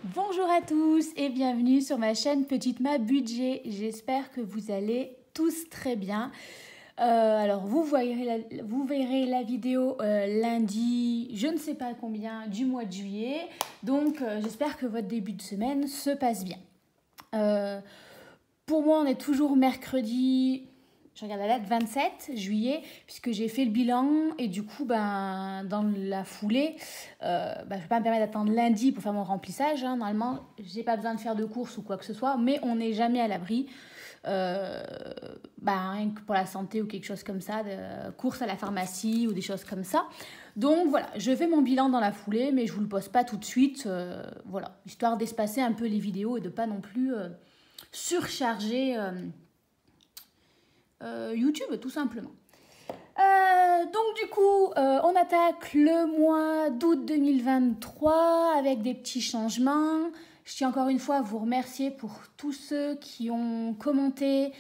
Bonjour à tous et bienvenue sur ma chaîne Petite Ma Budget. J'espère que vous allez tous très bien. Alors vous verrez la vidéo lundi, je ne sais pas combien, du mois de juillet. Donc j'espère que votre début de semaine se passe bien. Pour moi, on est toujours mercredi. Je regarde la date 27 juillet, puisque j'ai fait le bilan et du coup, dans la foulée, je ne vais pas me permettre d'attendre lundi pour faire mon remplissage. Normalement, je n'ai pas besoin de faire de courses ou quoi que ce soit, mais on n'est jamais à l'abri. Rien que pour la santé ou quelque chose comme ça, de courses à la pharmacie ou des choses comme ça. Donc voilà, je fais mon bilan dans la foulée, mais je ne vous le poste pas tout de suite. Voilà, histoire d'espacer un peu les vidéos et de pas non plus surcharger YouTube tout simplement. Donc du coup, on attaque le mois d'août 2023 avec des petits changements. Je tiens encore une fois à vous remercier pour tous ceux qui ont commenté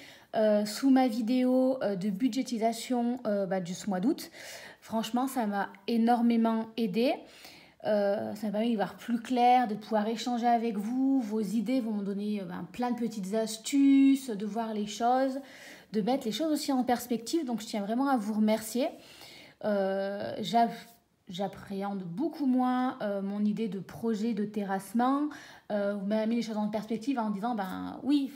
sous ma vidéo de budgétisation de ce mois d'août. Franchement, ça m'a énormément aidé. Ça m'a permis d'y voir plus clair, de pouvoir échanger avec vous. Vos idées vont me donner plein de petites astuces, de voir les choses, de mettre les choses aussi en perspective. Donc je tiens vraiment à vous remercier. J'appréhende beaucoup moins mon idée de projet de terrassement. Vous m'avez mis les choses en perspective en disant, oui,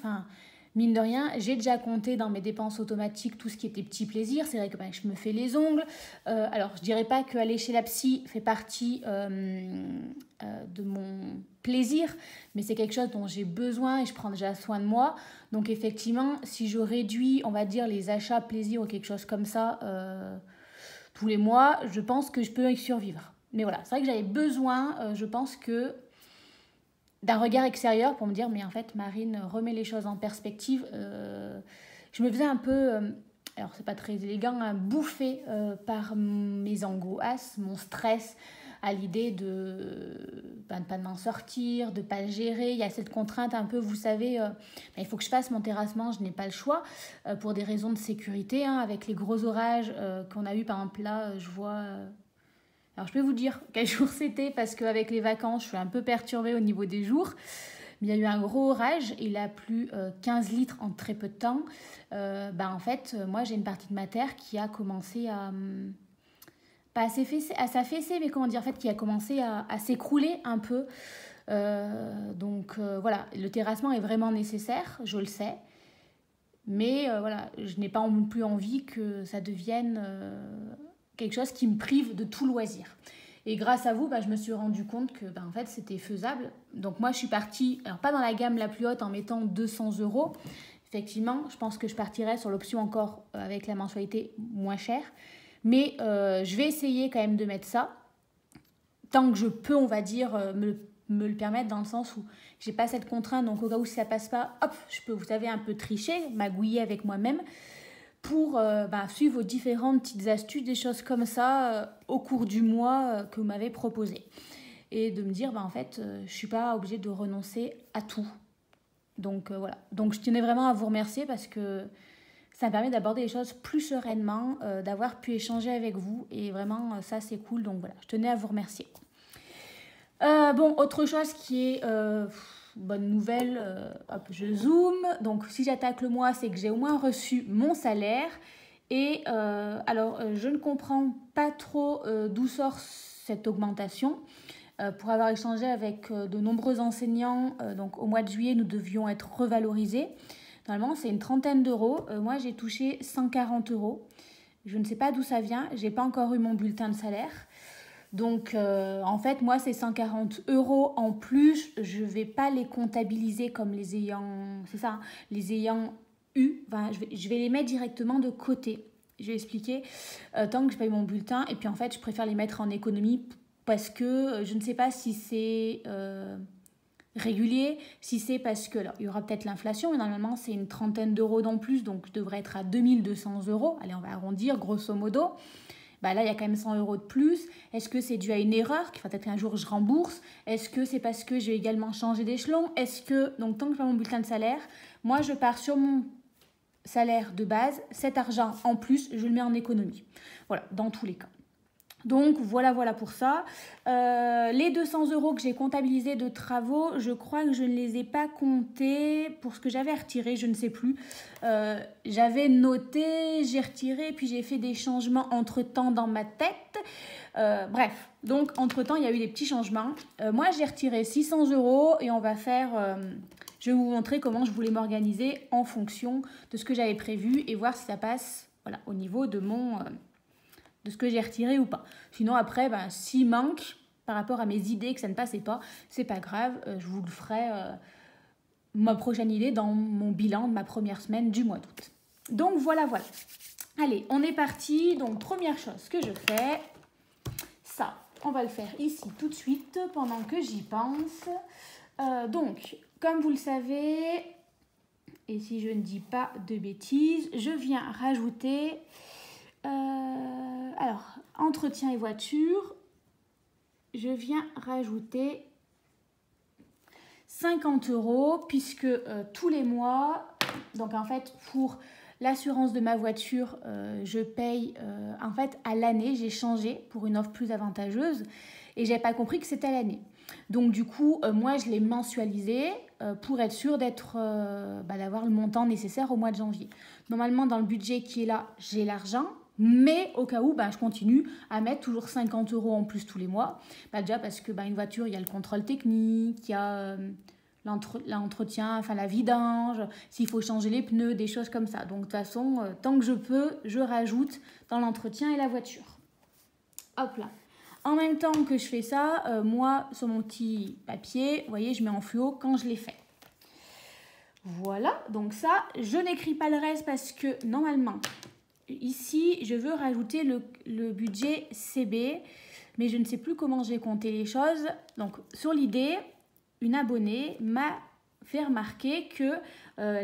mine de rien, j'ai déjà compté dans mes dépenses automatiques tout ce qui était petit plaisir. C'est vrai que je me fais les ongles. Alors, je dirais pas qu'aller chez la psy fait partie de mon plaisir, mais c'est quelque chose dont j'ai besoin et je prends déjà soin de moi. Donc, effectivement, si je réduis, on va dire, les achats plaisir ou quelque chose comme ça tous les mois, je pense que je peux y survivre. Mais voilà, c'est vrai que j'avais besoin, je pense que d'un regard extérieur pour me dire mais en fait Marine remet les choses en perspective. Je me faisais un peu alors c'est pas très élégant, bouffer par mes angoisses, mon stress à l'idée de ne pas m'en sortir, de pas le gérer. Il y a cette contrainte un peu, vous savez, il faut que je fasse mon terrassement, je n'ai pas le choix pour des raisons de sécurité, avec les gros orages qu'on a eu par exemple là, je vois alors, je peux vous dire quel jour c'était parce qu'avec les vacances, je suis un peu perturbée au niveau des jours. Mais il y a eu un gros orage, il a plu 15 litres en très peu de temps. En fait, moi, j'ai une partie de ma terre qui a commencé à... pas à s'affaisser, mais comment dire, en fait, qui a commencé à s'écrouler un peu. Voilà, le terrassement est vraiment nécessaire, je le sais. Mais voilà, je n'ai pas non plus envie que ça devienne quelque chose qui me prive de tout loisir. Et grâce à vous, je me suis rendu compte que en fait, c'était faisable. Donc moi, je suis partie, alors pas dans la gamme la plus haute en mettant 200 €. Effectivement, je pense que je partirais sur l'option encore avec la mensualité moins chère. Mais je vais essayer quand même de mettre ça. Tant que je peux, on va dire, me le permettre dans le sens où j'ai pas cette contrainte. Donc au cas où si ça passe pas, hop, je peux, vous savez, un peu tricher, magouiller avec moi-même pour suivre vos différentes petites astuces, des choses comme ça au cours du mois que vous m'avez proposé. Et de me dire, en fait, je ne suis pas obligée de renoncer à tout. Donc voilà. Donc je tenais vraiment à vous remercier parce que ça me permet d'aborder les choses plus sereinement, d'avoir pu échanger avec vous. Et vraiment, ça, c'est cool. Donc voilà, je tenais à vous remercier. Autre chose qui est... bonne nouvelle, hop, je zoome. Donc, si j'attaque le mois, c'est que j'ai au moins reçu mon salaire. Et je ne comprends pas trop d'où sort cette augmentation. Pour avoir échangé avec de nombreux enseignants, donc au mois de juillet, nous devions être revalorisés. Normalement, c'est une trentaine d'euros. Moi, j'ai touché 140 €. Je ne sais pas d'où ça vient. Je n'ai pas encore eu mon bulletin de salaire. Donc, en fait, moi, ces 140 € en plus, je ne vais pas les comptabiliser comme les ayant... C'est ça, les ayant eu. Je vais les mettre directement de côté. Je vais expliquer. Tant que je paye mon bulletin. Et puis, en fait, je préfère les mettre en économie parce que je ne sais pas si c'est régulier, si c'est parce que... Alors, il y aura peut-être l'inflation, mais normalement, c'est une trentaine d'euros d'en plus. Donc, je devrais être à 2200 €. Allez, on va arrondir, grosso modo. Là, il y a quand même 100 € de plus. Est-ce que c'est dû à une erreur, qu'il faut peut-être qu'un jour je rembourse? Est-ce que c'est parce que j'ai également changé d'échelon? Est-ce que, donc tant que je fais mon bulletin de salaire, moi je pars sur mon salaire de base, cet argent en plus, je le mets en économie. Voilà, dans tous les cas. Donc voilà pour ça. Les 200 € que j'ai comptabilisés de travaux, je crois que je ne les ai pas comptés pour ce que j'avais retiré, je ne sais plus. J'avais noté, j'ai retiré, puis j'ai fait des changements entre-temps dans ma tête. Bref, donc entre-temps, il y a eu des petits changements. Moi, j'ai retiré 600 € et on va faire... je vais vous montrer comment je voulais m'organiser en fonction de ce que j'avais prévu et voir si ça passe voilà, au niveau de de ce que j'ai retiré ou pas. Sinon, après, s'il manque par rapport à mes idées que ça ne passait pas, c'est pas grave, je vous le ferai ma prochaine idée dans mon bilan de ma première semaine du mois d'août. Donc voilà. Allez, on est parti. Donc première chose que je fais, ça, on va le faire ici tout de suite pendant que j'y pense. Donc, comme vous le savez, et si je ne dis pas de bêtises, je viens rajouter... alors, entretien et voiture, je viens rajouter 50 € puisque tous les mois, donc en fait pour l'assurance de ma voiture, je paye en fait à l'année, j'ai changé pour une offre plus avantageuse et j'avais pas compris que c'était à l'année. Donc du coup, moi je l'ai mensualisé pour être sûre d'avoir le montant nécessaire au mois de janvier. Normalement dans le budget qui est là, j'ai l'argent. Mais au cas où, je continue à mettre toujours 50 € en plus tous les mois. Déjà parce que une voiture, il y a le contrôle technique, il y a l'entretien, enfin la vidange, s'il faut changer les pneus, des choses comme ça. Donc de toute façon, tant que je peux, je rajoute dans l'entretien et la voiture. Hop là. En même temps que je fais ça, moi, sur mon petit papier, vous voyez, je mets en fluo quand je l'ai fait. Voilà, donc ça, je n'écris pas le reste parce que normalement... Ici, je veux rajouter le budget CB, mais je ne sais plus comment j'ai compté les choses. Donc, sur l'idée, une abonnée m'a fait remarquer que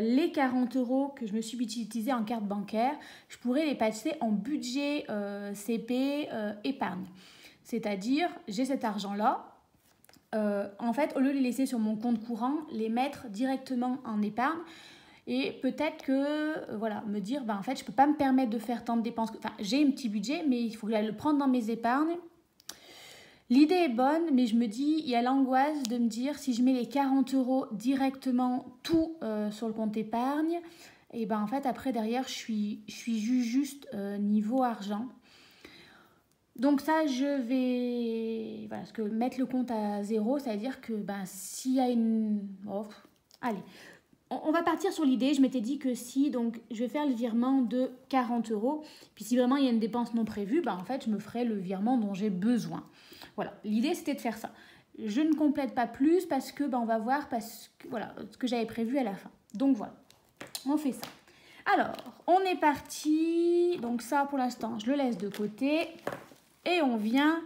les 40 € que je me suis utilisés en carte bancaire, je pourrais les passer en budget CP épargne. C'est-à-dire, j'ai cet argent-là. En fait, au lieu de les laisser sur mon compte courant, les mettre directement en épargne. Et peut-être que, me dire, en fait, je ne peux pas me permettre de faire tant de dépenses. Enfin, j'ai un petit budget, mais il faut que j'aille le prendre dans mes épargnes. L'idée est bonne, mais je me dis, il y a l'angoisse de me dire, si je mets les 40 € directement tout sur le compte épargne, et en fait, après, derrière, je suis juste niveau argent. Donc ça, je vais... Voilà, parce que mettre le compte à 0, ça veut dire que s'il y a une... allez... On va partir sur l'idée, je m'étais dit que si, donc je vais faire le virement de 40 €, puis si vraiment il y a une dépense non prévue, en fait je me ferai le virement dont j'ai besoin. Voilà, l'idée c'était de faire ça. Je ne complète pas plus parce que on va voir ce que j'avais prévu à la fin. Donc voilà, on fait ça. Alors, on est parti, donc ça pour l'instant je le laisse de côté et on vient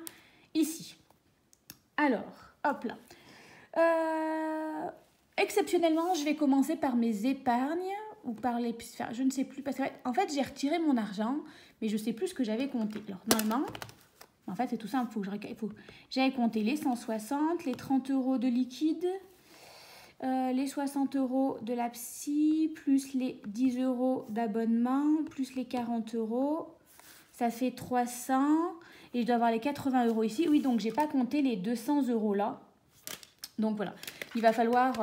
ici. Alors, hop là. Exceptionnellement, je vais commencer par mes épargnes ou par les... Enfin, je ne sais plus. Parce qu'en fait, j'ai retiré mon argent, mais je ne sais plus ce que j'avais compté. Alors, normalement, en fait, c'est tout simple. J'avais compté les 160, les 30 € de liquide, les 60 € de la psy, plus les 10 € d'abonnement, plus les 40 €. Ça fait 300. Et je dois avoir les 80 € ici. Oui, donc, je n'ai pas compté les 200 € là. Donc voilà, il va falloir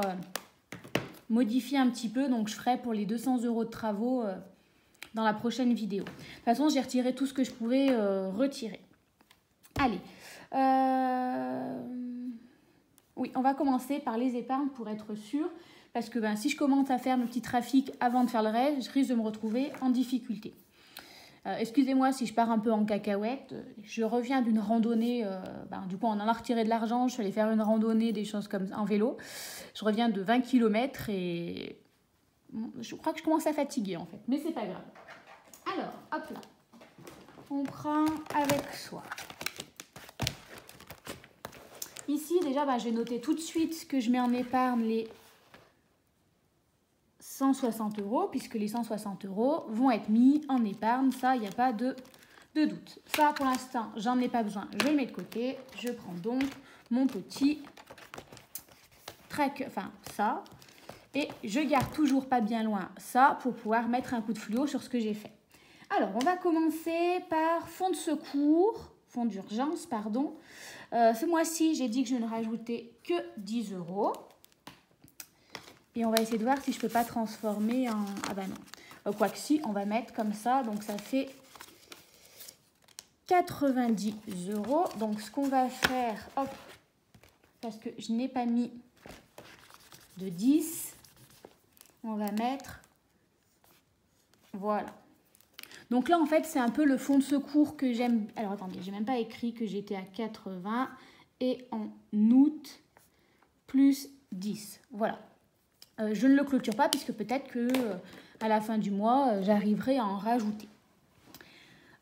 modifier un petit peu. Donc je ferai pour les 200 € de travaux dans la prochaine vidéo. De toute façon, j'ai retiré tout ce que je pouvais retirer. Allez. Oui, on va commencer par les épargnes pour être sûr. Parce que si je commence à faire mon petit trafic avant de faire le reste, je risque de me retrouver en difficulté. Excusez-moi si je pars un peu en cacahuète. Je reviens d'une randonnée. Du coup, on en a retiré de l'argent. Je suis allée faire une randonnée, des choses comme ça, en vélo. Je reviens de 20 km et je crois que je commence à fatiguer en fait. Mais c'est pas grave. Alors, hop là. On prend avec soi. Ici, déjà, je vais noter tout de suite que je mets en épargne les 160 €, puisque les 160 € vont être mis en épargne. Ça, il n'y a pas de doute. Ça, pour l'instant, j'en ai pas besoin. Je le mets de côté. Je prends donc mon petit track, ça. Et je garde toujours pas bien loin ça pour pouvoir mettre un coup de fluo sur ce que j'ai fait. Alors, on va commencer par fonds de secours. fonds d'urgence, pardon. Ce mois-ci, j'ai dit que je ne rajoutais que 10 €. Et on va essayer de voir si je ne peux pas transformer en... Ah ben non. Quoique si, on va mettre comme ça. Donc ça fait 90 €. Donc ce qu'on va faire, hop, parce que je n'ai pas mis de 10, on va mettre... Voilà. Donc là, en fait, c'est un peu le fonds de secours que j'aime. Alors, attendez, j'ai même pas écrit que j'étais à 80 et en août, plus 10. Voilà. Je ne le clôture pas puisque peut-être que à la fin du mois, j'arriverai à en rajouter.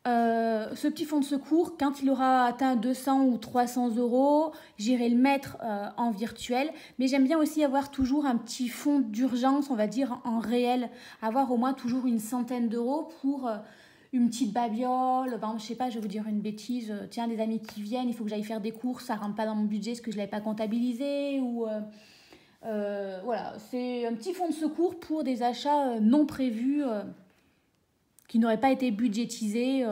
Ce petit fonds de secours, quand il aura atteint 200 ou 300 €, j'irai le mettre en virtuel. Mais j'aime bien aussi avoir toujours un petit fonds d'urgence, on va dire, en réel. Avoir au moins toujours une centaine d'euros pour une petite babiole. Ben, je sais pas, je vais vous dire une bêtise. Tiens, des amis qui viennent, il faut que j'aille faire des courses, ça ne rentre pas dans mon budget parce que je ne l'avais pas comptabilisé. Ou voilà, c'est un petit fonds de secours pour des achats non prévus. Qui n'aurait pas été budgétisé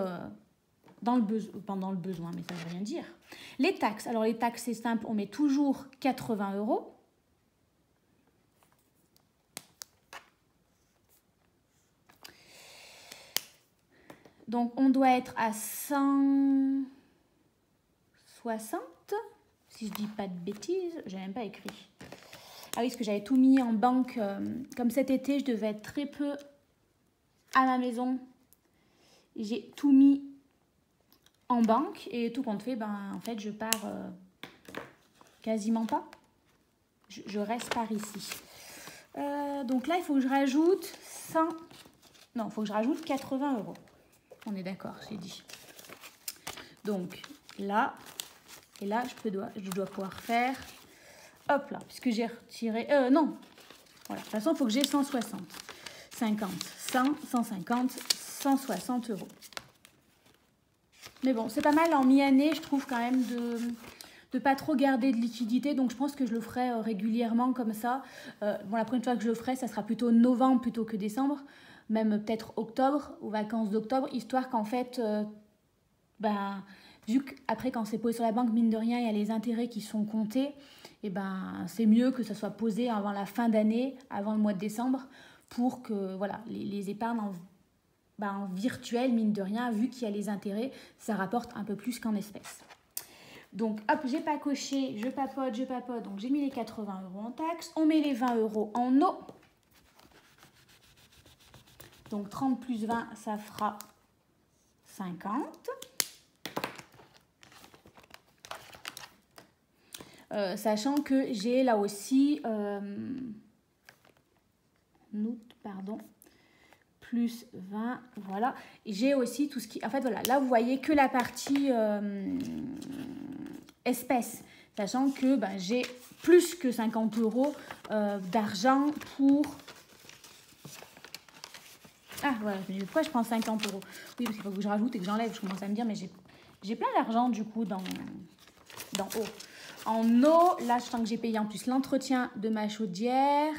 pendant le besoin, mais ça ne veut rien dire. Les taxes, alors les taxes c'est simple, on met toujours 80 €. Donc on doit être à 160, si je ne dis pas de bêtises, je n'ai même pas écrit. Ah oui, parce que j'avais tout mis en banque, comme cet été je devais être très peu à ma maison, j'ai tout mis en banque et tout compte fait, ben, en fait, je pars quasiment pas. Je reste par ici. Donc là, il faut que je rajoute 100... Non, il faut que je rajoute 80 €. On est d'accord, j'ai dit. Donc là, et là, je dois pouvoir faire... Hop là, puisque j'ai retiré... non, voilà, de toute façon, il faut que j'ai 160. 50, 100, 150, 160 €. Mais bon, c'est pas mal en mi-année, je trouve quand même de pas trop garder de liquidité. Donc je pense que je le ferai régulièrement comme ça. Bon, la prochaine fois que je le ferai, ça sera plutôt novembre plutôt que décembre. Même peut-être octobre, aux vacances d'octobre. Histoire qu'en fait, ben, vu qu'après quand c'est posé sur la banque, mine de rien, il y a les intérêts qui sont comptés. Et ben, c'est mieux que ça soit posé avant la fin d'année, avant le mois de décembre. Pour que voilà, les épargnes en virtuel, mine de rien, vu qu'il y a les intérêts, ça rapporte un peu plus qu'en espèces. Donc, hop, j'ai pas coché, je papote. Donc, j'ai mis les 80 € en taxes. On met les 20 € en eau. Donc, 30 plus 20, ça fera 50. Sachant que j'ai là aussi... plus 20, voilà. J'ai aussi tout ce qui... En fait, voilà, là, vous voyez que la partie espèces. Sachant que ben, j'ai plus que 50 € d'argent pour... Ah, voilà, je me dis, pourquoi je prends 50 €? Oui, parce qu'il faut que je rajoute et que j'enlève. Je commence à me dire, mais j'ai plein d'argent, du coup, dans eau. En eau, là, je sens que j'ai payé en plus l'entretien de ma chaudière.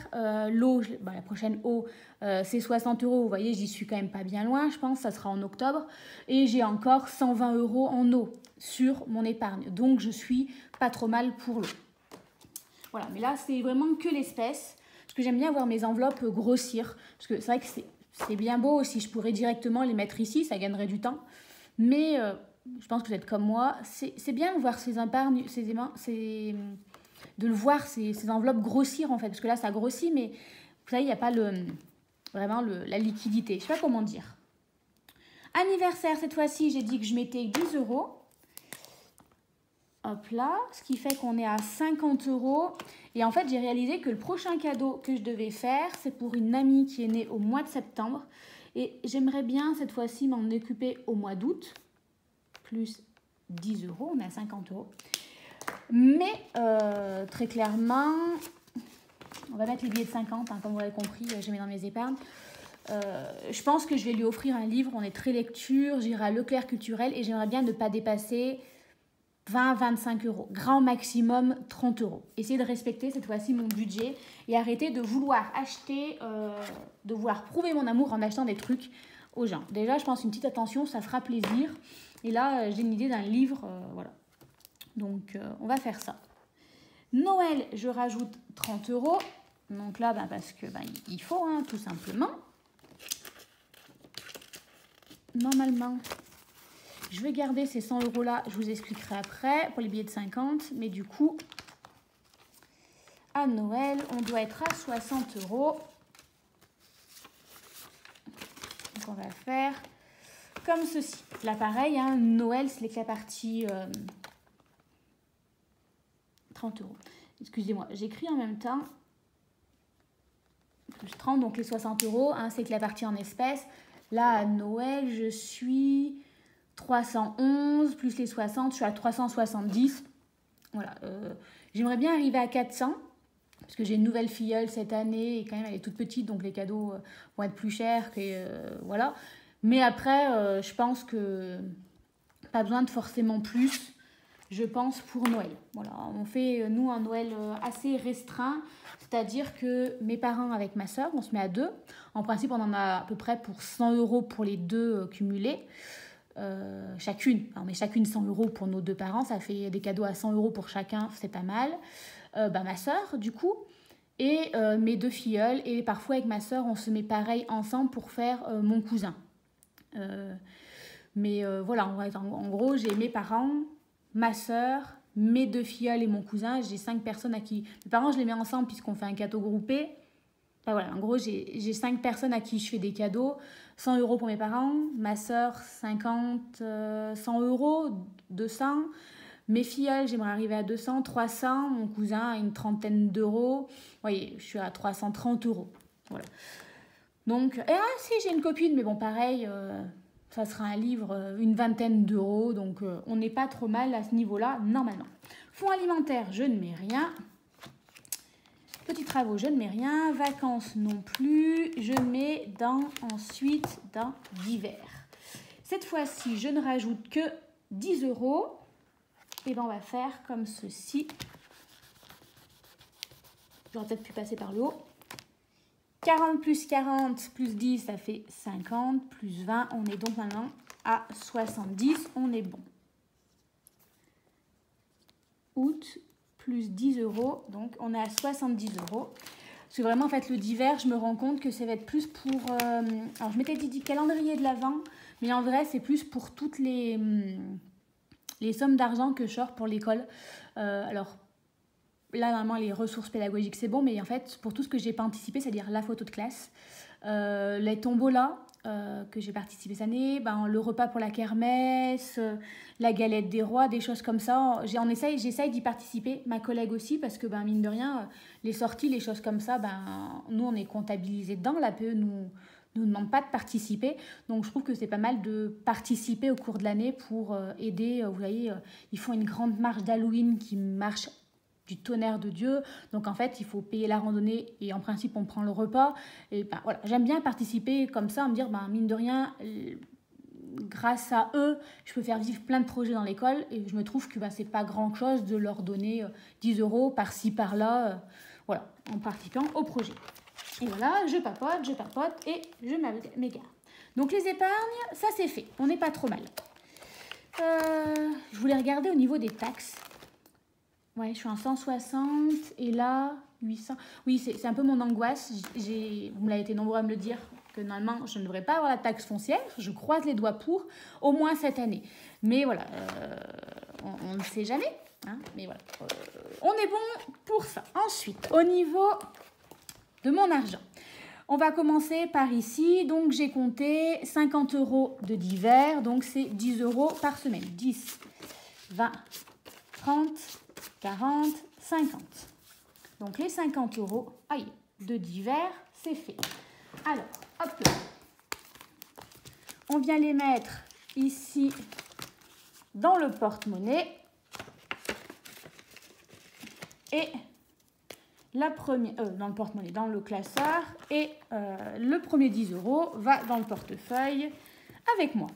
L'eau, la prochaine eau, c'est 60 €. Vous voyez, j'y suis quand même pas bien loin, je pense. Ça sera en octobre. Et j'ai encore 120 € en eau sur mon épargne. Donc, je suis pas trop mal pour l'eau. Voilà, mais là, c'est vraiment que l'espèce. Parce que j'aime bien voir mes enveloppes grossir. Parce que c'est vrai que c'est bien beau. Si je pourrais directement les mettre ici, ça gagnerait du temps. Mais... je pense que vous êtes comme moi. C'est bien de voir ces épargnes, de le voir, ces enveloppes grossir en fait. Parce que là, ça grossit, mais vous savez, il n'y a pas vraiment la liquidité. Je ne sais pas comment dire. Anniversaire, cette fois-ci, j'ai dit que je mettais 10 €. Hop là, ce qui fait qu'on est à 50 €. Et en fait, j'ai réalisé que le prochain cadeau que je devais faire, c'est pour une amie qui est née au mois de septembre. Et j'aimerais bien, cette fois-ci, m'en occuper au mois d'août. Plus 10 €, on est à 50 €. Mais très clairement, on va mettre les billets de 50, comme vous l'avez compris, je mets dans mes épargnes. Je pense que je vais lui offrir un livre, on est très lecture, j'irai à Leclerc Culturel et j'aimerais bien ne pas dépasser 20-25 €, grand maximum 30 €. Essayez de respecter cette fois-ci mon budget et arrêter de vouloir acheter, de vouloir prouver mon amour en achetant des trucs aux gens. Déjà, je pense une petite attention, ça fera plaisir. Et là, j'ai une idée d'un livre, voilà. Donc, on va faire ça. Noël, je rajoute 30 €. Donc là, parce que il faut, hein, tout simplement. Normalement, je vais garder ces 100 € là, je vous expliquerai après, pour les billets de 50. Mais du coup, à Noël, on doit être à 60 €. Donc on va faire comme ceci. Là, pareil, hein, Noël, c'est la partie 30 €. Excusez-moi, j'écris en même temps. Plus 30, donc les 60 €, hein, c'est que la partie en espèces. Là, à Noël, je suis 311, plus les 60, je suis à 370. Voilà, j'aimerais bien arriver à 400, parce que j'ai une nouvelle filleule cette année, et quand même, elle est toute petite, donc les cadeaux vont être plus chers, voilà. Mais après, je pense que pas besoin de forcément plus, je pense, pour Noël. Voilà, on fait, nous, un Noël assez restreint, c'est-à-dire que mes parents avec ma soeur, on se met à 2. En principe, on en a à peu près pour 100 € pour les deux cumulés. Chacune, on met chacune 100 € pour nos 2 parents, ça fait des cadeaux à 100 € pour chacun, c'est pas mal. Ma soeur, du coup, et mes 2 filleuls, et parfois avec ma soeur, on se met pareil ensemble pour faire mon cousin. Voilà, en gros, j'ai mes parents, ma soeur, mes 2 filleuls et mon cousin. J'ai 5 personnes à qui... Mes parents, je les mets ensemble puisqu'on fait un cadeau groupé. Voilà, en gros, j'ai 5 personnes à qui je fais des cadeaux. 100 € pour mes parents, ma soeur 50, 100 €, 200. Mes filleuls, j'aimerais arriver à 200, 300. Mon cousin a une trentaine d'euros. Vous voyez, je suis à 330 €. Voilà. Donc, si, j'ai une copine, mais bon, pareil, ça sera un livre, une vingtaine d'euros. Donc, on n'est pas trop mal à ce niveau-là, normalement. Fonds alimentaire, je ne mets rien. Petits travaux, je ne mets rien. Vacances non plus. Je mets ensuite dans divers. Cette fois-ci, je ne rajoute que 10 €. Et on va faire comme ceci. J'aurais peut-être pu passer par le haut. 40 plus 40 plus 10, ça fait 50. Plus 20, on est donc maintenant à 70. On est bon. Août, plus 10 €. Donc, on est à 70 €. Parce que vraiment, en fait, le divers, je me rends compte que ça va être plus pour... alors, je m'étais dit calendrier de l'Avent, mais en vrai, c'est plus pour toutes les sommes d'argent que je sors pour l'école. Alors, là, normalement, les ressources pédagogiques, c'est bon, mais en fait, pour tout ce que j'ai pas anticipé, c'est-à-dire la photo de classe, les tombolas que j'ai participé cette année, le repas pour la kermesse, la galette des rois, des choses comme ça. J'essaye d'y participer, ma collègue aussi, parce que mine de rien, les sorties, les choses comme ça, nous, on est comptabilisés dedans. L'APE nous demande pas de participer. Donc, je trouve que c'est pas mal de participer au cours de l'année pour aider. Vous voyez, ils font une grande marche d'Halloween qui marche du tonnerre de Dieu. Donc, en fait, il faut payer la randonnée et en principe, on prend le repas. Et voilà, j'aime bien participer comme ça, me dire, mine de rien, grâce à eux, je peux faire vivre plein de projets dans l'école. Et je me trouve que c'est pas grand-chose de leur donner 10 € par-ci, par-là, voilà, en participant au projet. Et voilà, je papote et je m'égare. Donc, les épargnes, ça c'est fait. On n'est pas trop mal. Je voulais regarder au niveau des taxes. Ouais, je suis en 160 et là, 800. Oui, c'est un peu mon angoisse. Vous me l'avez été nombreux à me le dire, que normalement, je ne devrais pas avoir la taxe foncière. Je croise les doigts pour, au moins cette année. Mais voilà, on ne sait jamais. Hein, mais voilà, on est bon pour ça. Ensuite, au niveau de mon argent. On va commencer par ici. Donc, j'ai compté 50 € de divers. Donc, c'est 10 € par semaine. 10, 20, 30, 40, 50. Donc, les 50 € de divers, c'est fait. Alors, hop là. On vient les mettre ici dans le porte-monnaie. Et... la première, dans le porte-monnaie, dans le classeur, et le premier 10 € va dans le portefeuille avec moi.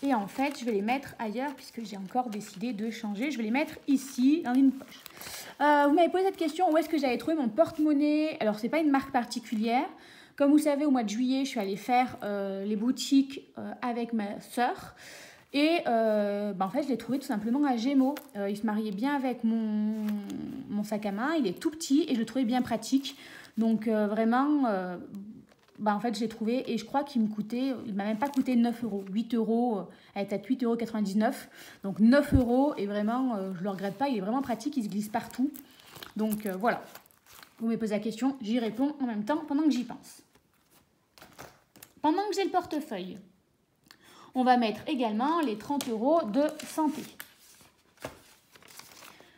Et en fait, je vais les mettre ailleurs puisque j'ai encore décidé de changer. Je vais les mettre ici, dans une poche. Vous m'avez posé cette question, où est-ce que j'avais trouvé mon porte-monnaie? Alors, c'est pas une marque particulière. Comme vous savez, au mois de juillet, je suis allée faire les boutiques avec ma sœur. Et en fait, je l'ai trouvé tout simplement à Gémeaux. Il se mariait bien avec mon sac à main. Il est tout petit et je le trouvais bien pratique. Donc vraiment, en fait, je l'ai trouvé et je crois qu'il m'a même pas coûté 9 euros. 8 euros, elle est à 8,99 €. Donc 9 euros et vraiment, je ne le regrette pas. Il est vraiment pratique, il se glisse partout. Donc voilà. Vous me posez la question, j'y réponds en même temps pendant que j'y pense. Pendant que j'ai le portefeuille, on va mettre également les 30 euros de santé.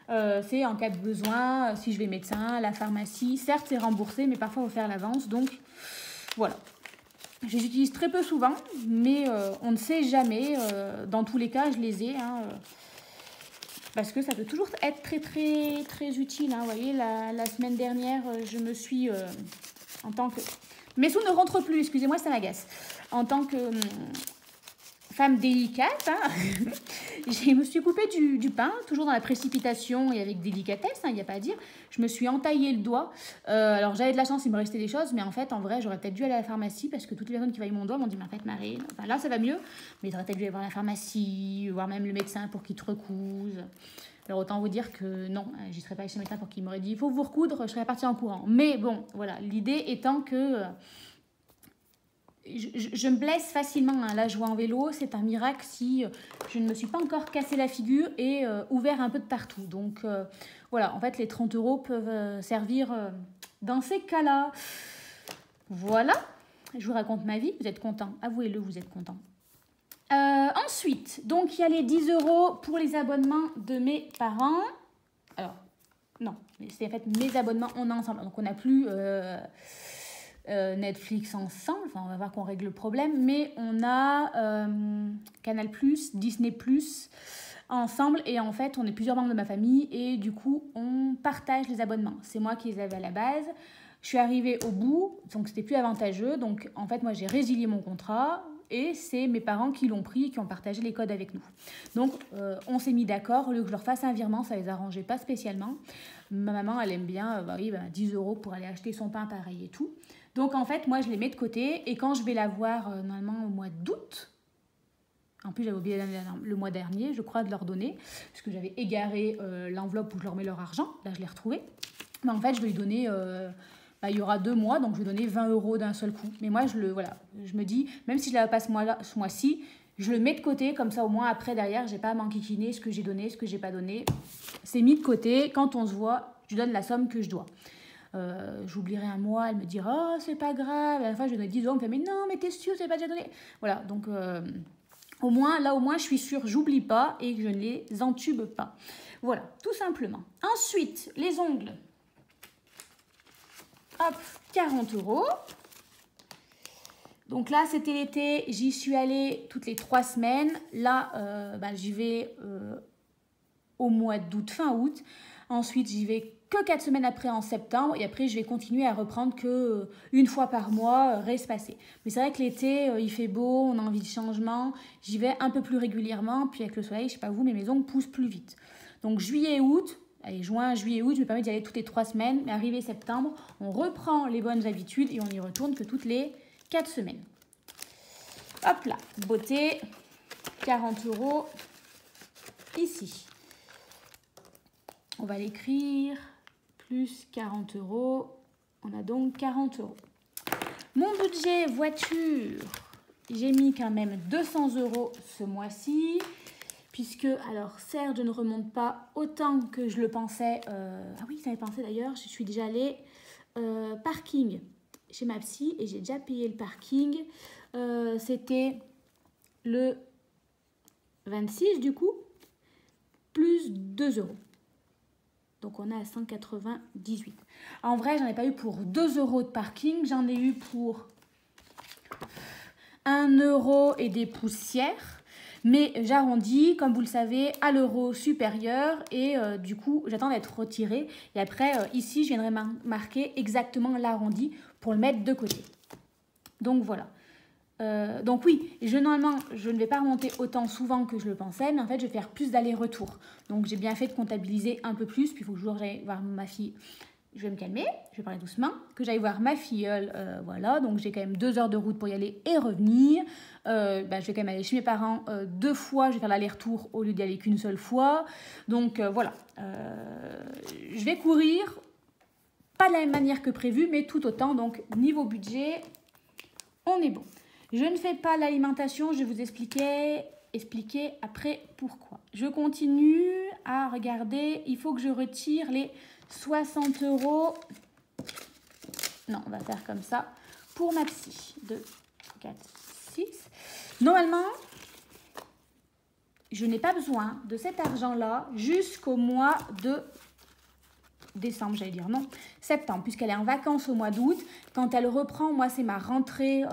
C'est en cas de besoin, si je vais médecin, la pharmacie. Certes, c'est remboursé, mais parfois, il faut faire l'avance. Donc, voilà. Je les utilise très peu souvent, mais on ne sait jamais. Dans tous les cas, je les ai. Parce que ça peut toujours être très, très, très utile. Vous voyez, la semaine dernière, je me suis... en tant que... Mes sous ne rentrent plus, excusez-moi, ça m'agace. En tant que... femme délicate, je me suis coupée du pain, toujours dans la précipitation et avec délicatesse, il n'y a pas à dire. Je me suis entaillé le doigt. Alors j'avais de la chance, il me restait des choses, mais en fait, en vrai, j'aurais peut-être dû aller à la pharmacie parce que toutes les personnes qui voyaient mon doigt m'ont dit, mais en fait, Marine, enfin, là, ça va mieux, mais j'aurais peut-être dû aller voir la pharmacie, voir même le médecin pour qu'il te recouse. Alors autant vous dire que non, je ne serais pas allée chez le médecin pour qu'il m'aurait dit, il faut vous recoudre, je serais partie en courant. Mais bon, voilà, l'idée étant que... Je me blesse facilement. Là, je vois en vélo, c'est un miracle si je ne me suis pas encore cassé la figure et ouvert un peu de partout. Donc, voilà, en fait, les 30 euros peuvent servir dans ces cas-là. Voilà, je vous raconte ma vie. Vous êtes content, avouez-le, vous êtes content. Ensuite, donc, il y a les 10 euros pour les abonnements de mes parents. Alors, non, c'est en fait mes abonnements, on est ensemble. Donc, on n'a plus... Netflix ensemble, enfin on va voir qu'on règle le problème, mais on a Canal+, Disney+, ensemble, et en fait on est plusieurs membres de ma famille et du coup on partage les abonnements. C'est moi qui les avais à la base, je suis arrivée au bout, donc c'était plus avantageux, donc en fait moi j'ai résilié mon contrat et c'est mes parents qui l'ont pris et qui ont partagé les codes avec nous. Donc on s'est mis d'accord, au lieu que je leur fasse un virement, ça les arrangeait pas spécialement. Ma maman elle aime bien 10 euros pour aller acheter son pain pareil et tout. Donc, en fait, moi, je les mets de côté. Et quand je vais la voir, normalement, au mois d'août, en plus, j'avais oublié le mois dernier, je crois, de leur donner, parce que j'avais égaré l'enveloppe où je leur mets leur argent. Là, je l'ai retrouvé. Mais en fait, je vais lui donner... il y aura 2 mois, donc je vais donner 20 euros d'un seul coup. Mais moi, je me dis, même si je ne l'avais pas ce mois-ci, je le mets de côté. Comme ça, au moins, après, derrière, je n'ai pas à m'enquiquiner ce que j'ai donné, ce que je n'ai pas donné. C'est mis de côté. Quand on se voit, je donne la somme que je dois. J'oublierai un mois, elle me dira oh c'est pas grave, à la fin je donne 10 euros, elle me fait mais non mais t'es sûre, t'es pas déjà donné, voilà. Donc au moins je suis sûre, j'oublie pas et que je ne les entube pas, voilà, tout simplement. Ensuite les ongles, hop, 40 euros. Donc là c'était l'été, j'y suis allée toutes les 3 semaines, là j'y vais au mois d'août, fin août. Ensuite, j'y vais que 4 semaines après en septembre. Et après, je vais continuer à reprendre que une fois par mois, reste passé. Mais c'est vrai que l'été, il fait beau, on a envie de changement. J'y vais un peu plus régulièrement. Puis avec le soleil, je sais pas vous, mais mes ongles poussent plus vite. Donc juillet, août, allez, juin, juillet, août, je me permets d'y aller toutes les 3 semaines. Mais arrivé septembre, on reprend les bonnes habitudes et on y retourne que toutes les 4 semaines. Hop là, beauté, 40 euros ici. On va l'écrire, plus 40 euros. On a donc 40 euros. Mon budget voiture, j'ai mis quand même 200 euros ce mois-ci. Puisque, alors certes, je ne remonte pas autant que je le pensais. Ah oui, ça m'avait pensé d'ailleurs, je suis déjà allée parking chez ma psy et j'ai déjà payé le parking. C'était le 26 du coup, plus 2 euros. Donc, on est à 198. En vrai, j'en ai pas eu pour 2 euros de parking. J'en ai eu pour 1 euro et des poussières. Mais j'arrondis, comme vous le savez, à l'euro supérieur. Et du coup, j'attends d'être retirée. Et après, ici, je viendrai marquer exactement l'arrondi pour le mettre de côté. Donc, voilà. Donc oui, normalement, je ne vais pas remonter autant souvent que je le pensais, mais en fait, je vais faire plus d'aller-retour. Donc, j'ai bien fait de comptabiliser un peu plus, puis il faut que je j'aille voir ma fille. je vais me calmer, je vais parler doucement, que j'aille voir ma filleule, voilà, donc j'ai quand même 2 heures de route pour y aller et revenir. Je vais quand même aller chez mes parents 2 fois, je vais faire l'aller-retour au lieu d'y aller qu'une seule fois. Donc voilà, je vais courir, pas de la même manière que prévu, mais tout autant. Donc niveau budget, on est bon. Je ne fais pas l'alimentation, je vais vous expliquer après pourquoi. Je continue à regarder, il faut que je retire les 60 €. Non, on va faire comme ça. Pour ma psy. 2, 4, 6. Normalement, je n'ai pas besoin de cet argent-là jusqu'au mois de décembre, j'allais dire non, septembre, puisqu'elle est en vacances au mois d'août. Quand elle reprend, moi, c'est ma rentrée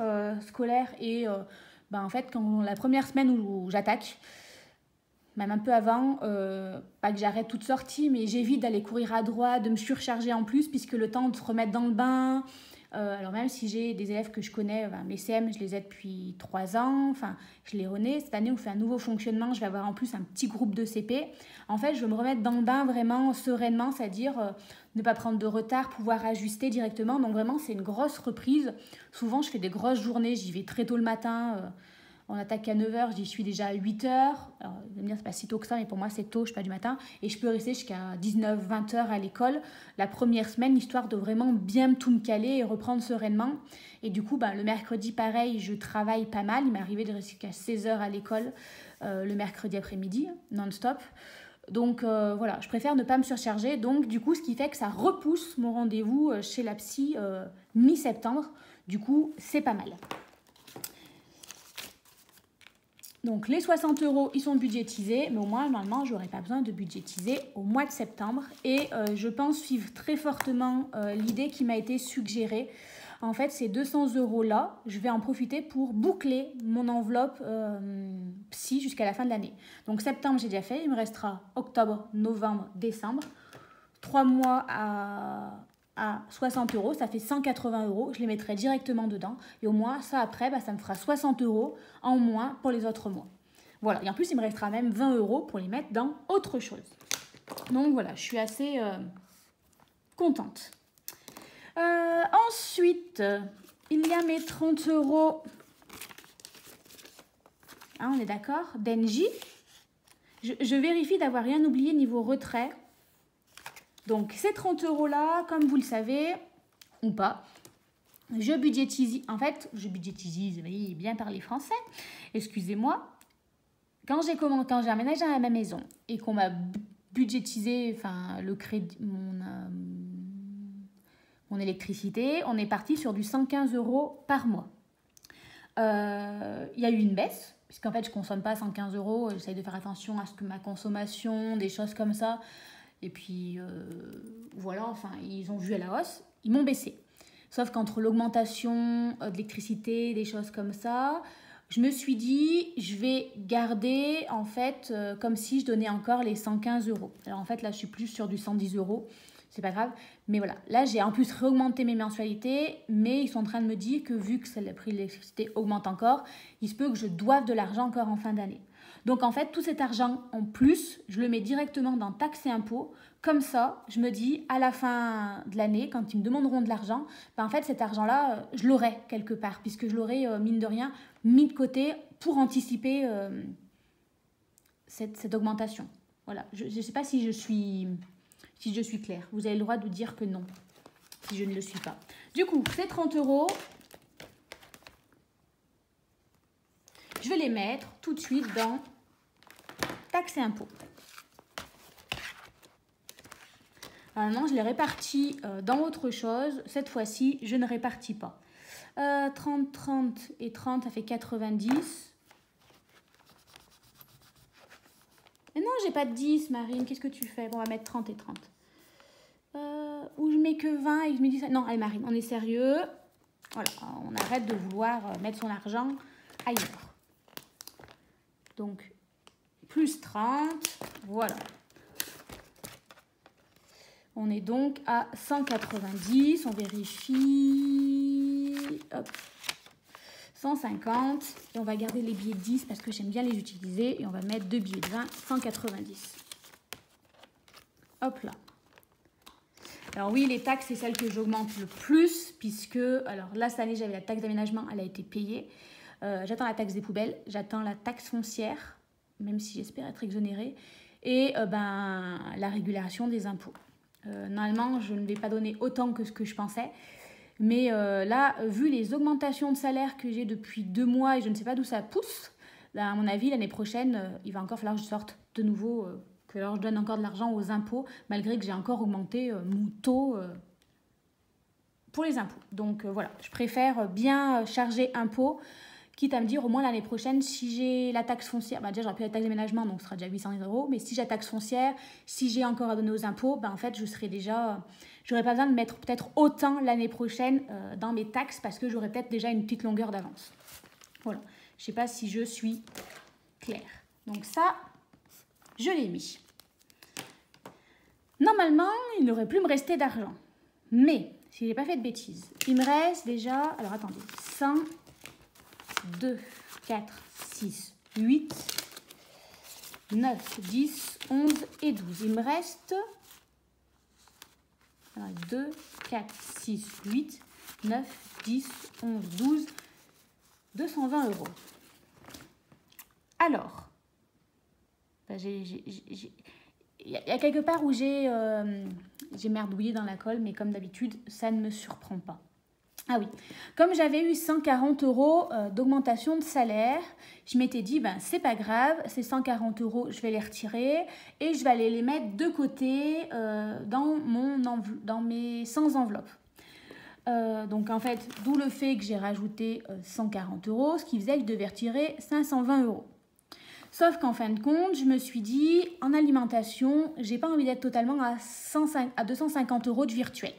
scolaire et en fait, quand la première semaine où j'attaque, même un peu avant, pas que j'arrête toute sortie, mais j'évite d'aller courir à droite, de me surcharger en plus, puisque le temps de se remettre dans le bain, alors même si j'ai des élèves que je connais, mes CM, je les ai depuis 3 ans, enfin, je les connais. Cette année, on fait un nouveau fonctionnement, je vais avoir en plus un petit groupe de CP. En fait, je veux me remettre dans le bain vraiment sereinement, c'est-à-dire ne pas prendre de retard, pouvoir ajuster directement. Donc vraiment, c'est une grosse reprise. Souvent, je fais des grosses journées, j'y vais très tôt le matin. On attaque à 9 h, j'y suis déjà à 8 h. Alors, vous allez me dire, c'est pas si tôt que ça, mais pour moi, c'est tôt, je suis pas du matin. Et je peux rester jusqu'à 19, 20 h à l'école la première semaine, histoire de vraiment bien tout me caler et reprendre sereinement. Et du coup, le mercredi, pareil, je travaille pas mal. Il m'est arrivé de rester jusqu'à 16 h à l'école le mercredi après-midi, non-stop. Donc voilà, je préfère ne pas me surcharger. Donc du coup, ce qui fait que ça repousse mon rendez-vous chez la psy mi-septembre. Du coup, c'est pas mal. Donc les 60 €, ils sont budgétisés, mais au moins, normalement, je n'aurai pas besoin de budgétiser au mois de septembre. Et je pense suivre très fortement l'idée qui m'a été suggérée. En fait, ces 200 € là, je vais en profiter pour boucler mon enveloppe psy jusqu'à la fin de l'année. Donc septembre, j'ai déjà fait. Il me restera octobre, novembre, décembre. 3 mois à 60 €, ça fait 180 €. Je les mettrai directement dedans. Et au moins, ça après, ça me fera 60 € en moins pour les autres mois. Voilà. Et en plus, il me restera même 20 € pour les mettre dans autre chose. Donc voilà, je suis assez contente. Ensuite, il y a mes 30 €. Ah, on est d'accord? d'Engie. Je vérifie d'avoir rien oublié niveau retrait. Donc, ces 30 € là, comme vous le savez, ou pas, je budgétise. En fait, je budgétise, oui, bien parler français. Excusez-moi. Quand j'ai aménagé à ma maison et qu'on m'a budgétisé, le crédit, mon électricité, on est parti sur du 115 € par mois. Il y a eu une baisse, puisqu'en fait, je ne consomme pas 115 €. J'essaye de faire attention à ce que ma consommation, des choses comme ça. Et puis, voilà, ils ont vu à la hausse, ils m'ont baissé. Sauf qu'entre l'augmentation de l'électricité, des choses comme ça, je me suis dit, je vais garder, en fait, comme si je donnais encore les 115 €. Alors, en fait, là, je suis plus sur du 110 €. C'est pas grave. Mais voilà, là, j'ai en plus réaugmenté mes mensualités, mais ils sont en train de me dire que vu que le prix de l'électricité augmente encore, il se peut que je doive de l'argent encore en fin d'année. Donc, en fait, tout cet argent en plus, je le mets directement dans taxes et impôts. Comme ça, je me dis, à la fin de l'année, quand ils me demanderont de l'argent, en fait, cet argent-là, je l'aurai quelque part, puisque je l'aurai, mine de rien, mis de côté pour anticiper cette augmentation. Voilà, je ne sais pas si je suis claire. Vous avez le droit de dire que non, si je ne le suis pas. Du coup, ces 30 €, je vais les mettre tout de suite dans taxes et impôts. Maintenant, je les répartis dans autre chose. Cette fois-ci, je ne répartis pas. 30, 30 et 30, ça fait 90. Mais non, j'ai pas de 10, Marine. Qu'est-ce que tu fais? Bon, on va mettre 30 et 30. Ou je mets que 20 et je me dis ça. Non, allez, Marine, on est sérieux. Voilà, on arrête de vouloir mettre son argent ailleurs. Donc, plus 30, voilà. On est donc à 190, on vérifie, hop, 150, et on va garder les billets de 10 parce que j'aime bien les utiliser, et on va mettre 2 billets de 20, 190. Hop là. Alors oui, les taxes, c'est celle que j'augmente le plus, puisque, alors là, cette année, j'avais la taxe d'aménagement, elle a été payée. J'attends la taxe des poubelles, j'attends la taxe foncière, même si j'espère être exonérée, et la régulation des impôts. Normalement, je ne vais pas donner autant que ce que je pensais, mais là, vu les augmentations de salaire que j'ai depuis 2 mois et je ne sais pas d'où ça pousse, à mon avis, l'année prochaine, il va encore falloir que je sorte de nouveau, que alors je donne encore de l'argent aux impôts, malgré que j'ai encore augmenté mon taux pour les impôts. Donc voilà, je préfère bien charger impôts, quitte à me dire au moins l'année prochaine, si j'ai la taxe foncière, déjà j'aurai plus la taxe d'aménagement, donc ce sera déjà 800 €, mais si j'ai la taxe foncière, si j'ai encore à donner aux impôts, en fait je serai déjà, j'aurai pas besoin de mettre peut-être autant l'année prochaine dans mes taxes, parce que j'aurai peut-être déjà une petite longueur d'avance. Voilà, je sais pas si je suis claire. Donc ça, je l'ai mis. Normalement, il n'aurait plus me rester d'argent, mais si j'ai pas fait de bêtises, il me reste déjà, alors attendez, 100, 2, 4, 6, 8, 9, 10, 11 et 12. Il me reste 2, 4, 6, 8, 9, 10, 11, 12, 220 €. Alors, il y a quelque part où j'ai merdouillé dans la colle, mais comme d'habitude, ça ne me surprend pas. Ah oui, comme j'avais eu 140 € d'augmentation de salaire, je m'étais dit, c'est pas grave, ces 140 €, je vais les retirer et je vais aller les mettre de côté dans mes 100 enveloppes. Donc en fait, d'où le fait que j'ai rajouté 140 €, ce qui faisait que je devais retirer 520 €. Sauf qu'en fin de compte, je me suis dit, en alimentation, j'ai pas envie d'être totalement à 250 € de virtuel.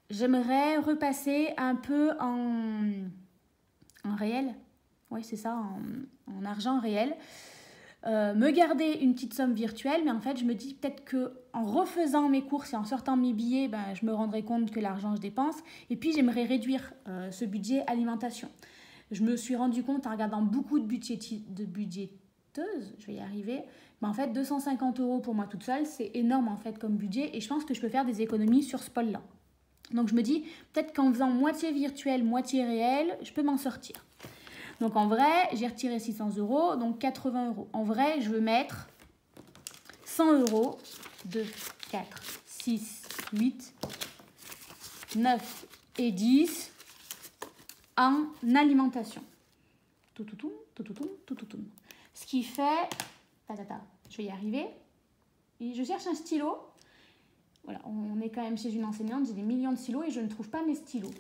J'aimerais repasser un peu en réel, oui c'est ça, en argent réel, me garder une petite somme virtuelle, mais en fait je me dis peut-être qu'en refaisant mes courses et en sortant mes billets, je me rendrai compte que l'argent je dépense, et puis j'aimerais réduire ce budget alimentation. Je me suis rendu compte en regardant beaucoup de budgeteuses, je vais y arriver, mais en fait 250 € pour moi toute seule, c'est énorme en fait comme budget, et je pense que je peux faire des économies sur ce pôle-là. Donc je me dis, peut-être qu'en faisant moitié virtuel, moitié réel, je peux m'en sortir. Donc en vrai, j'ai retiré 600 €, donc 80 €. En vrai, je veux mettre 100 €, 2, 4, 6, 8, 9 et 10 en alimentation. Tout. Ce qui fait, je vais y arriver. Et je cherche un stylo. Voilà, on est quand même chez une enseignante, j'ai des millions de stylos et je ne trouve pas mes stylos.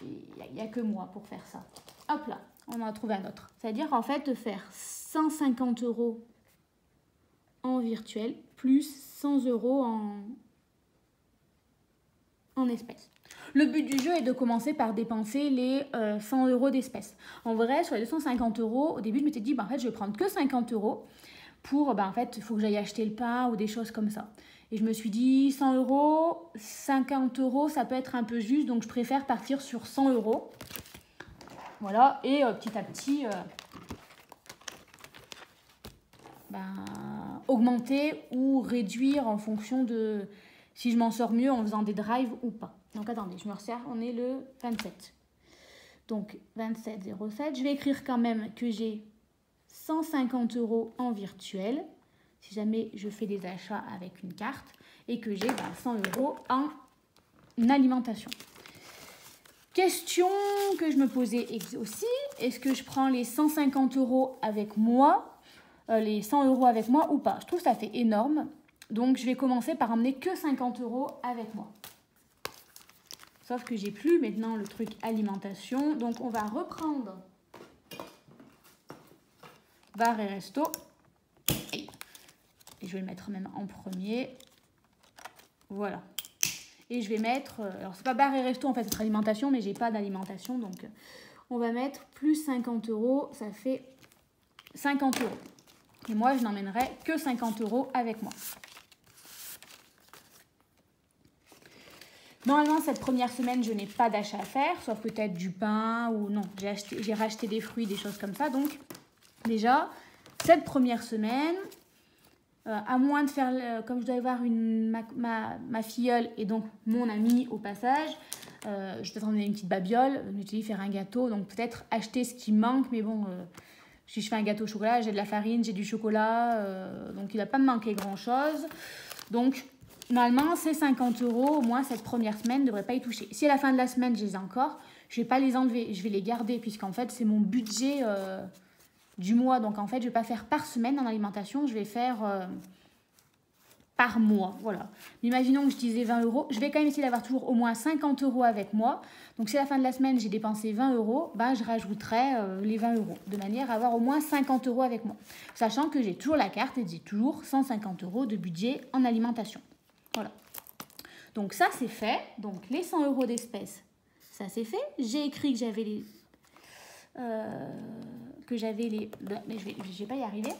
Il n'y a que moi pour faire ça. Hop là, on en a trouvé un autre. C'est-à-dire en fait de faire 150 € en virtuel plus 100 € en espèces. Le but du jeu est de commencer par dépenser les 100 € d'espèces. En vrai, sur les 250 €, au début je m'étais dit, en fait je vais prendre que 50 € pour, en fait, il faut que j'aille acheter le pain ou des choses comme ça. Et je me suis dit, 100 €, 50 €, ça peut être un peu juste, donc je préfère partir sur 100 €. Voilà, et petit à petit, augmenter ou réduire en fonction de si je m'en sors mieux en faisant des drives ou pas. Donc attendez, je me resserre, on est le 27. Donc 27,07. Je vais écrire quand même que j'ai 150 € en virtuel, si jamais je fais des achats avec une carte, et que j'ai 100 € en alimentation. Question que je me posais aussi, est-ce que je prends les 150 € avec moi, les 100 € avec moi ou pas? Je trouve que ça fait énorme, donc je vais commencer par emmener que 50 € avec moi. Sauf que j'ai plus maintenant le truc alimentation, donc on va reprendre bar et resto. Et je vais le mettre même en premier. Voilà. Et je vais mettre, alors c'est pas bar et resto en fait, c'est alimentation, mais j'ai pas d'alimentation, donc on va mettre plus 50 €, ça fait 50 €. Et moi, je n'emmènerai que 50 € avec moi. Normalement, cette première semaine, je n'ai pas d'achat à faire, sauf peut-être du pain ou non, j'ai racheté des fruits, des choses comme ça. Donc, déjà, cette première semaine, à moins de faire, comme je dois avoir ma filleule et donc mon amie au passage, je vais peut-être emmener une petite babiole, je vais faire un gâteau, donc peut-être acheter ce qui manque, mais bon, si je fais un gâteau au chocolat, j'ai de la farine, j'ai du chocolat, donc il va pas me manquer grand-chose. Donc, normalement, ces 50 €, au moins cette première semaine, ne devrait pas y toucher. Si à la fin de la semaine, je les ai encore, je ne vais pas les enlever, je vais les garder, puisqu'en fait, c'est mon budget du mois. Donc, en fait, je ne vais pas faire par semaine en alimentation, je vais faire par mois. Voilà. Imaginons que je disais 20 €, je vais quand même essayer d'avoir toujours au moins 50 € avec moi. Donc, si à la fin de la semaine, j'ai dépensé 20 €, ben, je rajouterai les 20 €, de manière à avoir au moins 50 € avec moi. Sachant que j'ai toujours la carte et j'ai toujours 150 € de budget en alimentation. Voilà. Donc, ça, c'est fait. Donc, les 100 € d'espèces, ça, c'est fait. J'ai écrit que j'avais les... mais je vais pas y arriver.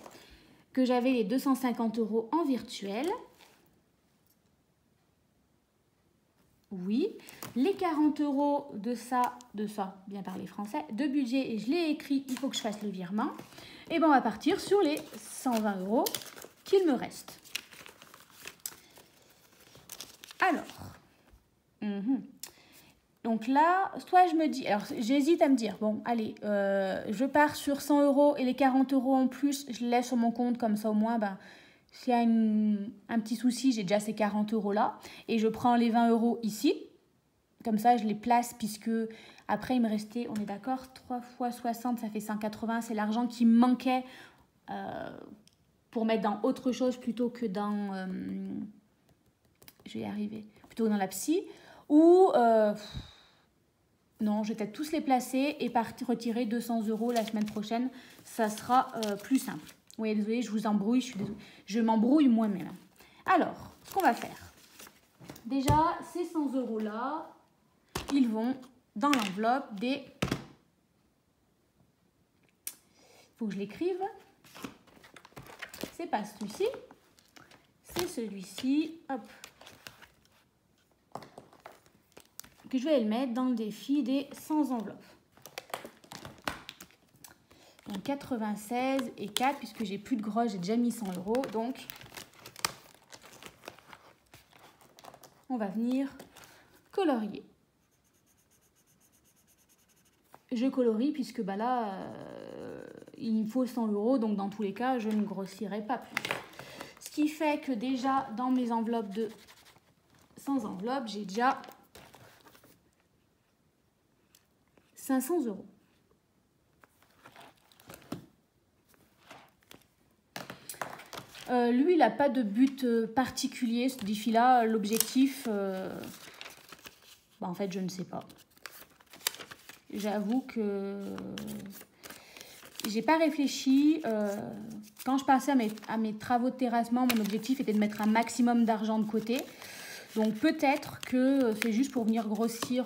Que j'avais les 250 € en virtuel. Oui. Les 40 € de ça, bien parler français, de budget, et je l'ai écrit, il faut que je fasse le virement. Et bien, on va partir sur les 120 € qu'il me reste. Alors, donc là, soit je me dis, alors j'hésite à me dire, bon, allez, je pars sur 100 € et les 40 € en plus, je les laisse sur mon compte, comme ça au moins, ben, s'il y a un petit souci, j'ai déjà ces 40 € là, et je prends les 20 € ici, comme ça je les place, puisque après il me restait, on est d'accord, 3 fois 60, ça fait 180, c'est l'argent qui me manquait pour mettre dans autre chose plutôt que dans, je vais y arriver, plutôt dans la psy, ou... non, je vais peut-être tous les placer et retirer 200 € la semaine prochaine. Ça sera plus simple. Oui, désolée, je vous embrouille, je suis désolée. Je m'embrouille moi-même. Alors, ce qu'on va faire. Déjà, ces 100 € là, ils vont dans l'enveloppe des... Il faut que je l'écrive. C'est pas celui-ci. C'est celui-ci. Hop. Que je vais le mettre dans le défi des 100 enveloppes. Donc 96 et 4, puisque j'ai plus de gros, j'ai déjà mis 100 €. Donc, on va venir colorier. Je colorie puisque bah là, il me faut 100 €, donc dans tous les cas, je ne grossirai pas plus. Ce qui fait que déjà, dans mes enveloppes de 100 enveloppes, j'ai déjà 500 €. Lui, il n'a pas de but particulier, ce défi-là. L'objectif, en fait, je ne sais pas. J'avoue que j'ai pas réfléchi. Quand je passais à mes travaux de terrassement, mon objectif était de mettre un maximum d'argent de côté. Donc peut-être que c'est juste pour venir grossir...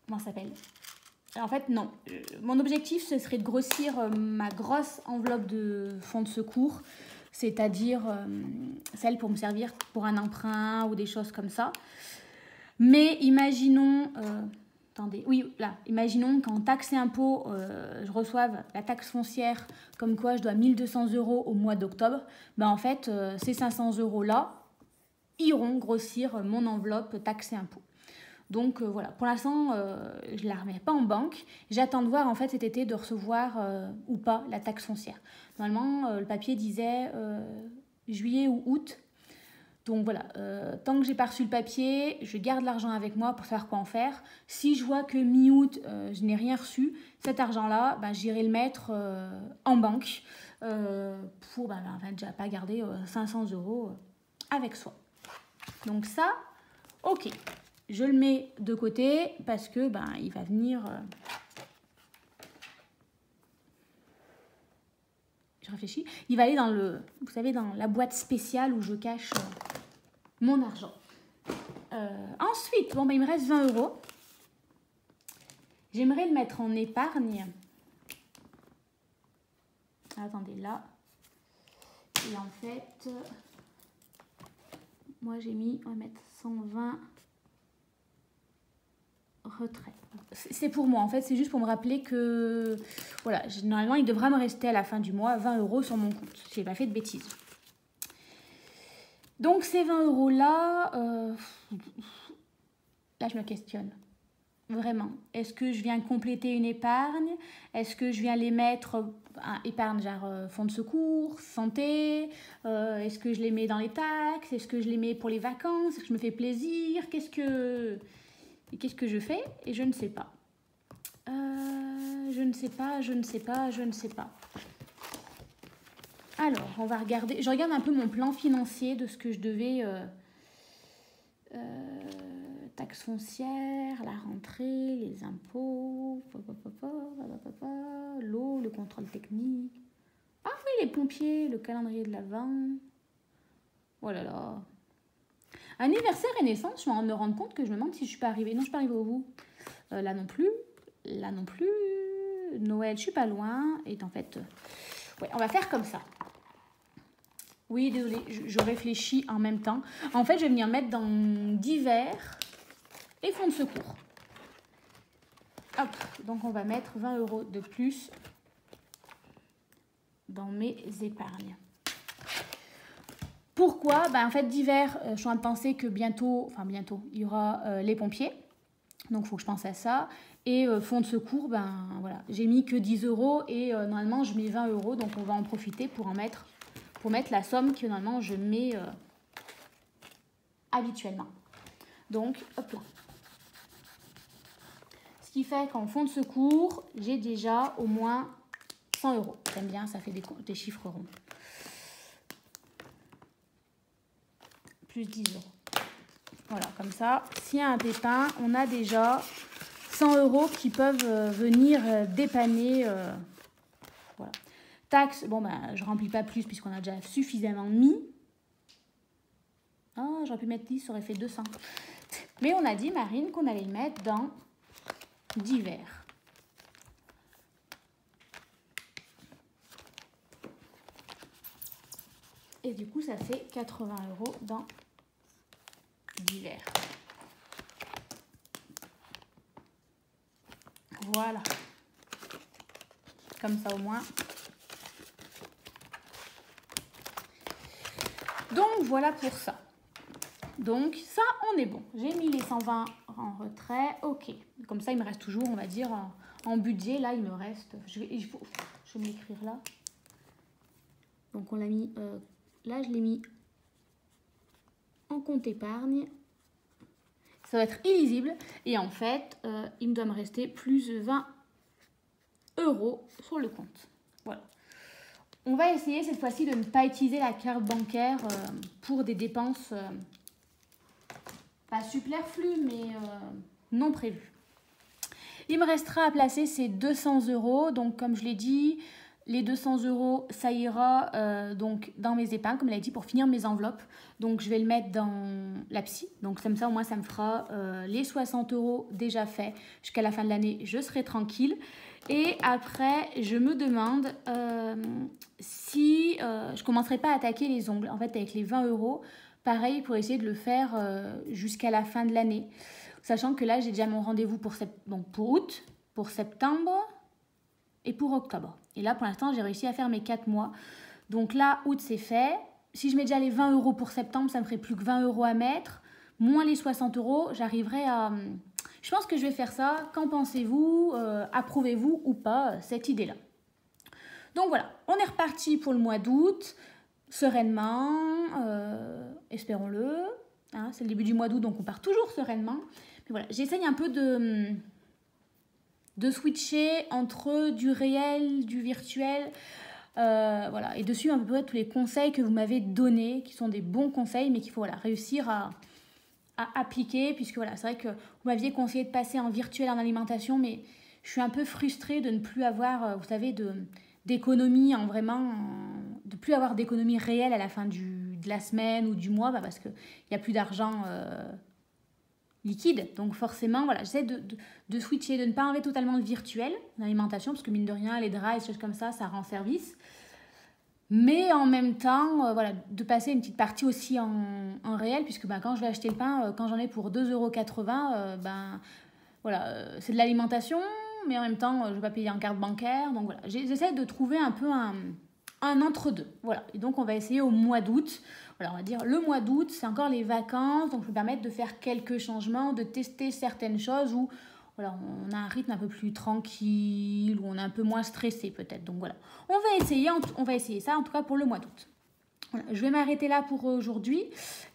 comment ça s'appelle ? En fait, non. Mon objectif, ce serait de grossir ma grosse enveloppe de fonds de secours, c'est-à-dire celle pour me servir pour un emprunt ou des choses comme ça. Mais imaginons... attendez, oui, là. Imaginons qu'en taxe et impôts, je reçoive la taxe foncière, comme quoi je dois 1200 € au mois d'octobre. Ben, en fait, ces 500 € là iront grossir mon enveloppe taxe et impôts. Donc voilà, pour l'instant, je ne la remets pas en banque. J'attends de voir en fait cet été de recevoir ou pas la taxe foncière. Normalement, le papier disait juillet ou août. Donc voilà, tant que j'ai pas reçu le papier, je garde l'argent avec moi pour savoir quoi en faire. Si je vois que mi-août, je n'ai rien reçu, cet argent-là, j'irai le mettre en banque pour déjà pas garder 500 € avec soi. Donc ça, ok. Je le mets de côté parce que il va venir... je réfléchis. Il va aller dans vous savez, dans la boîte spéciale où je cache mon argent. Ensuite, il me reste 20 €. J'aimerais le mettre en épargne. Attendez, là. Et en fait, moi j'ai mis, on va mettre 120... retrait. C'est pour moi, en fait, c'est juste pour me rappeler que, voilà, normalement, il devra me rester à la fin du mois 20 € sur mon compte, si j'ai pas fait de bêtises. Donc, ces 20 € là, là, je me questionne. Vraiment. Est-ce que je viens compléter une épargne? Est-ce que je viens les mettre, épargne genre fonds de secours, santé? Est-ce que je les mets dans les taxes? Est-ce que je les mets pour les vacances? Est-ce que je me fais plaisir? Qu'est-ce que je fais? Et je ne sais pas. Je ne sais pas. Alors, on va regarder. Je regarde un peu mon plan financier de ce que je devais... taxes foncières, la rentrée, les impôts, l'eau, le contrôle technique. Ah oui, les pompiers, le calendrier de l'Avent. Oh là là. Anniversaire et naissance, je suis en train de me rendre compte que je me demande si je suis pas arrivée. Non, je suis pas arrivée au bout. Là non plus. Noël, je suis pas loin. Et en fait, ouais, on va faire comme ça. Oui, désolée, je réfléchis en même temps. En fait, je vais venir mettre dans divers et fonds de secours. Hop, donc on va mettre 20 € de plus dans mes épargnes. Pourquoi? En fait, divers, je suis en train de penser que bientôt, il y aura les pompiers. Donc, il faut que je pense à ça. Et fonds de secours, voilà, j'ai mis que 10 € et normalement, je mets 20 €. Donc, on va en profiter pour mettre la somme que normalement, je mets habituellement. Donc, hop là. Ce qui fait qu'en fonds de secours, j'ai déjà au moins 100 €. J'aime bien, ça fait des chiffres ronds. Plus 10 €. Voilà, comme ça, s'il y a un pépin, on a déjà 100 € qui peuvent venir dépanner. Voilà. Taxes, je ne remplis pas plus puisqu'on a déjà suffisamment mis. Ah, j'aurais pu mettre 10, ça aurait fait 200. Mais on a dit, Marine, qu'on allait le mettre dans divers. Et du coup, ça fait 80 € dans divers. Voilà. Comme ça au moins. Donc voilà pour ça. Donc ça, on est bon. J'ai mis les 120 en retrait. Ok. Comme ça, il me reste toujours, on va dire, en budget. Là, il me reste... Je vais m'écrire là. Donc on l'a mis... là, je l'ai mis en compte épargne. Ça va être illisible. Et en fait, il me doit me rester plus 20 € sur le compte. Voilà. On va essayer cette fois-ci de ne pas utiliser la carte bancaire pour des dépenses pas superflues, mais non prévues. Il me restera à placer ces 200 €. Donc, comme je l'ai dit, les 200 €, ça ira donc dans mes épargnes, comme je l'ai dit, pour finir mes enveloppes. Donc, je vais le mettre dans la psy. Donc, comme ça, au moins, ça me fera les 60 € déjà faits. Jusqu'à la fin de l'année, je serai tranquille. Et après, je me demande si je ne commencerai pas à attaquer les ongles. En fait, avec les 20 €, pareil, pour essayer de le faire jusqu'à la fin de l'année. Sachant que là, j'ai déjà mon rendez-vous pour août, pour septembre et pour octobre. Et là, pour l'instant, j'ai réussi à faire mes 4 mois. Donc là, août, c'est fait. Si je mets déjà les 20 € pour septembre, ça me ferait plus que 20 € à mettre. Moins les 60 €, j'arriverai à... Je pense que je vais faire ça. Qu'en pensez-vous? Approuvez-vous ou pas cette idée-là? Donc voilà, on est reparti pour le mois d'août, sereinement, espérons-le. Hein, c'est le début du mois d'août, donc on part toujours sereinement. Mais voilà, j'essaye un peu de switcher entre du réel, du virtuel. Voilà, et dessus un peu tous les conseils que vous m'avez donnés, qui sont des bons conseils, mais qu'il faut réussir à appliquer, puisque voilà, c'est vrai que vous m'aviez conseillé de passer en virtuel en alimentation, mais je suis un peu frustrée de ne plus avoir, vous savez, d'économie de plus avoir d'économie réelle à la fin de la semaine ou du mois, parce qu'il n'y a plus d'argent liquide. Donc forcément, voilà, j'essaie de switcher, de ne pas enlever totalement le virtuel en alimentation, parce que mine de rien, les draps et des choses comme ça rend service. Mais en même temps, voilà, de passer une petite partie aussi en réel, puisque quand je vais acheter le pain, quand j'en ai pour 2,80 €, Voilà, c'est de l'alimentation, mais en même temps, je ne vais pas payer en carte bancaire. Donc voilà, j'essaie de trouver un peu un entre-deux. Voilà, et donc on va essayer au mois d'août. Voilà, on va dire le mois d'août, c'est encore les vacances, donc je peux permettre de faire quelques changements, de tester certaines choses où voilà, on a un rythme un peu plus tranquille, où on est un peu moins stressé peut-être. Donc voilà, on va essayer ça en tout cas pour le mois d'août. Voilà, je vais m'arrêter là pour aujourd'hui.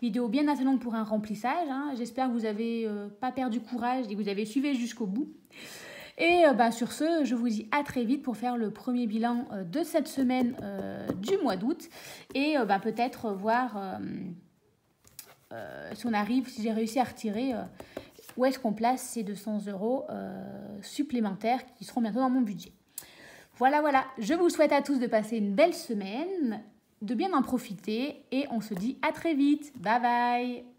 Vidéo bien assez longue pour un remplissage. Hein. J'espère que vous n'avez pas perdu courage et que vous avez suivi jusqu'au bout. Et sur ce, je vous dis à très vite pour faire le premier bilan de cette semaine du mois d'août. Et peut-être voir si j'ai réussi à retirer où est-ce qu'on place ces 200 € supplémentaires qui seront bientôt dans mon budget. Voilà, je vous souhaite à tous de passer une belle semaine, de bien en profiter et on se dit à très vite. Bye bye.